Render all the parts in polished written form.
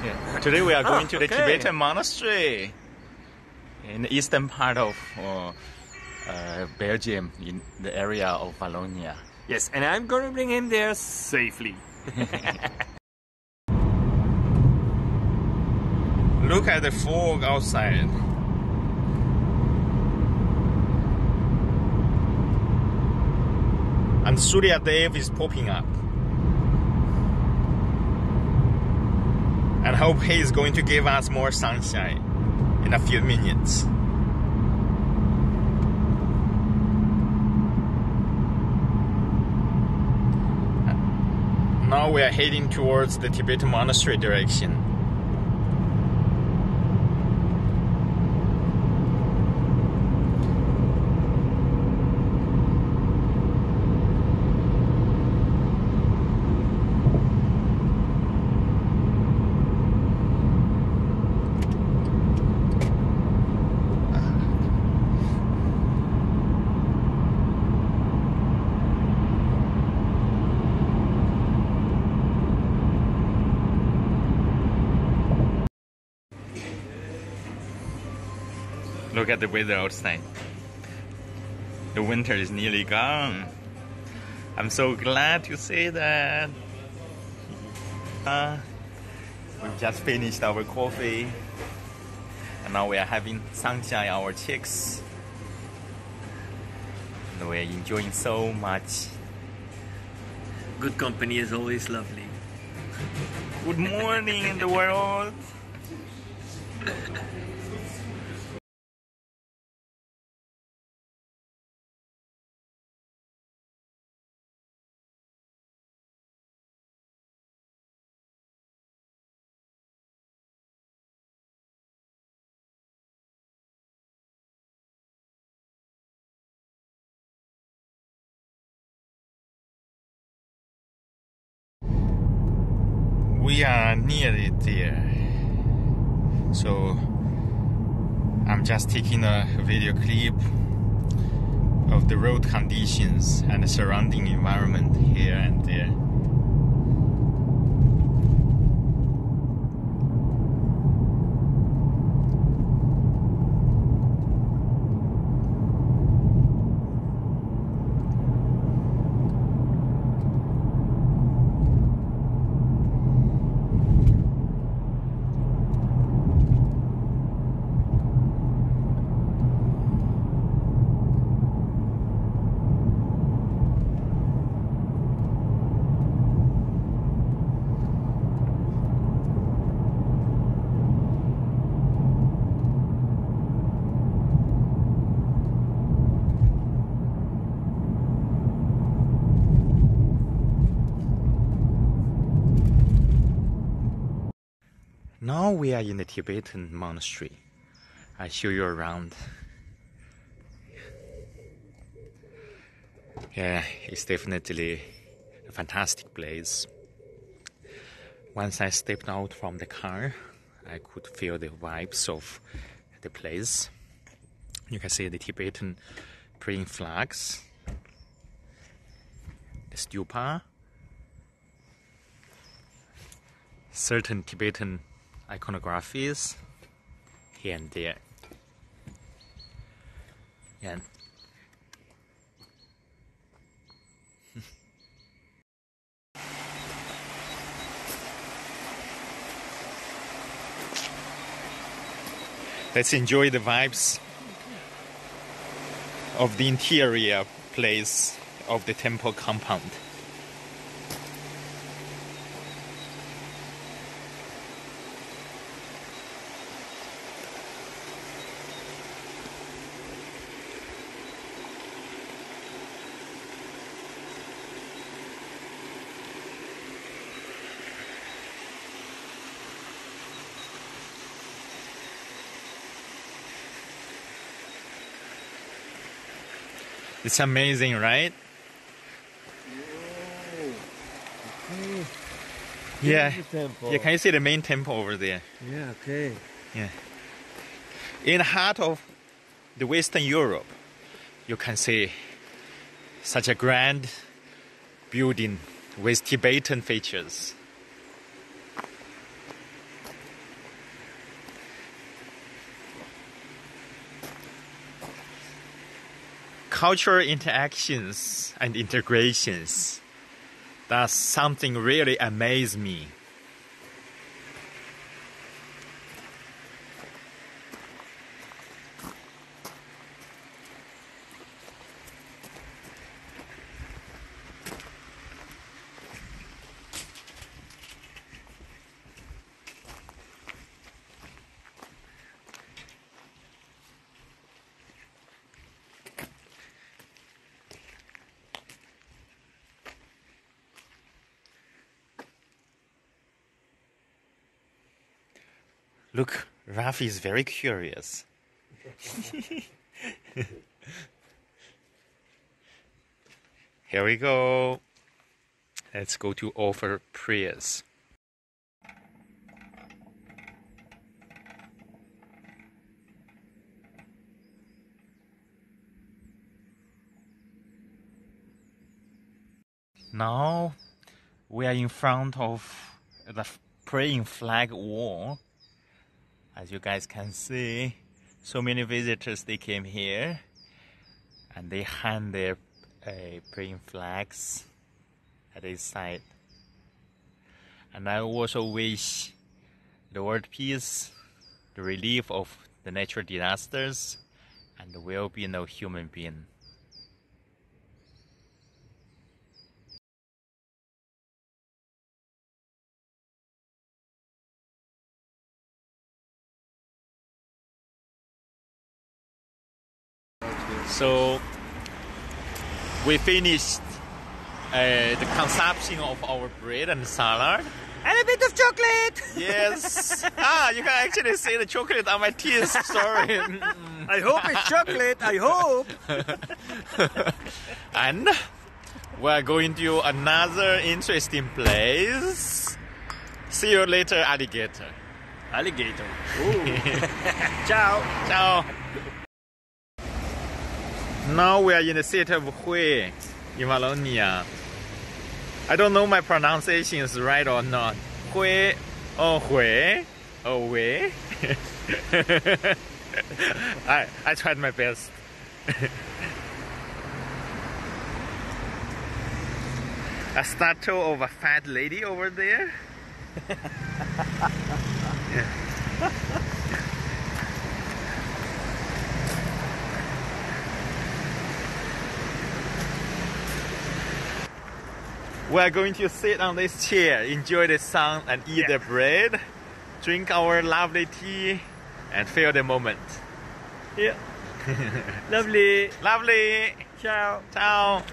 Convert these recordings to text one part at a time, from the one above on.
Yeah. Today we are going to the okay. Tibetan monastery in the eastern part of Belgium, in the area of Wallonia. Yes, and I'm going to bring him there safely. Look at the fog outside. And Surya Dev is popping up. And hope he is going to give us more sunshine in a few minutes. Now we are heading towards the Tibetan monastery direction. Look at the weather outside. The winter is nearly gone. I'm so glad to say that. We've just finished our coffee. And now we are having sunshine on our cheeks. And we are enjoying so much. Good company is always lovely. Good morning, the world. We are nearly there. So I'm just taking a video clip of the road conditions and the surrounding environment here and there. Now we are in the Tibetan monastery. I show you around. Yeah, it's definitely a fantastic place. Once I stepped out from the car, I could feel the vibes of the place. You can see the Tibetan praying flags, the stupa, certain Tibetan iconographies here and there. And let's enjoy the vibes of the interior place of the temple compound. It's amazing, right? Okay. Yeah. Temple. Yeah, can you see the main temple over there? Yeah, okay. Yeah. In the heart of the Western Europe, you can see such a grand building with Tibetan features. cultural interactions and integrations. That's something really amazed me. Look, Rafi is very curious. Here we go. Let's go to offer prayers. Now we are in front of the praying flag wall. As you guys can see, so many visitors, they came here and they hang their praying flags at this side. And I also wish the world peace, the relief of the natural disasters, and the well-being of human being. So we finished the consumption of our bread and salad. And a bit of chocolate! Yes. You can actually see the chocolate on my teeth. Sorry. I hope it's chocolate, I hope! And we're going to another interesting place. See you later, alligator. Alligator. Ooh. Ciao. Ciao. Now we are in the city of Hui, in Wallonia. I don't know my pronunciation is right or not. Hui, or Hui, or Wei. I tried my best. A statue of a fat lady over there. Yeah. We are going to sit on this chair, enjoy the sun and eat the bread, drink our lovely tea and feel the moment. Yeah. Lovely. Lovely. Ciao. Ciao.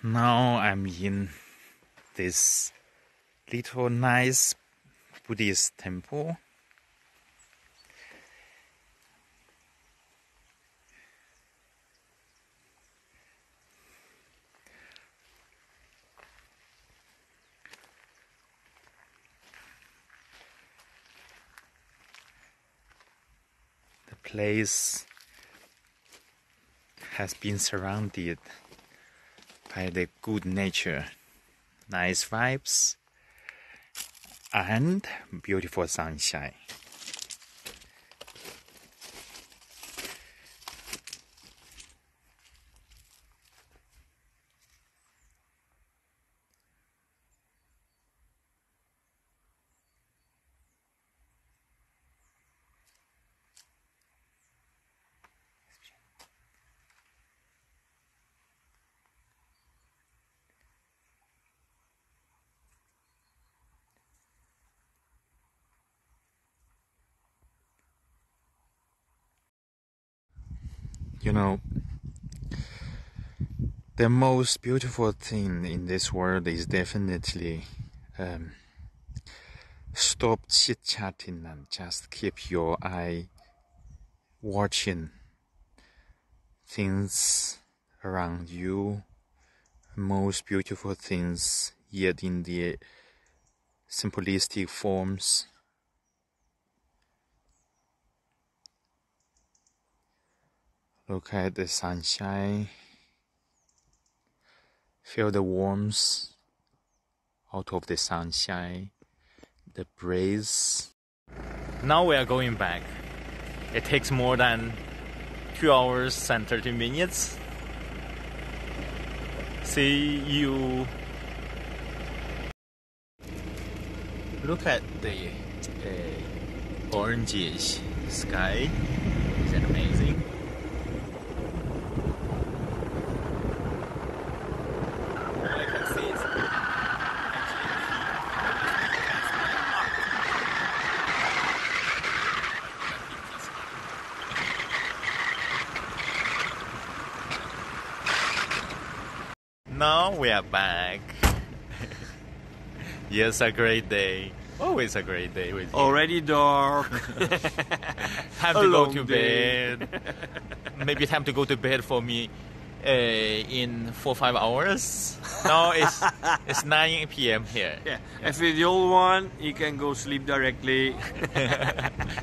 Now I'm in this little nice Buddhist temple. The place has been surrounded by the good nature, nice vibes, and beautiful sunshine. You know, the most beautiful thing in this world is definitely stop chit-chatting and just keep your eye watching things around you. Most beautiful things, yet in the simplistic forms. Look at the sunshine. Feel the warmth out of the sunshine, the breeze. Now we are going back. It takes more than 2 hours and 30 minutes. See you. Look at the orangish sky. Is that amazing? All I can see is now we are back. Yes, a great day. Always a great day with you. Already dark. Time to go to bed. Maybe time to go to bed for me in 4 or 5 hours. No, it's 9 p.m. here. Yeah. If you're the old one, you can go sleep directly.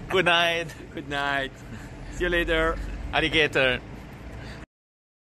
Good night. Good night. See you later. Alligator.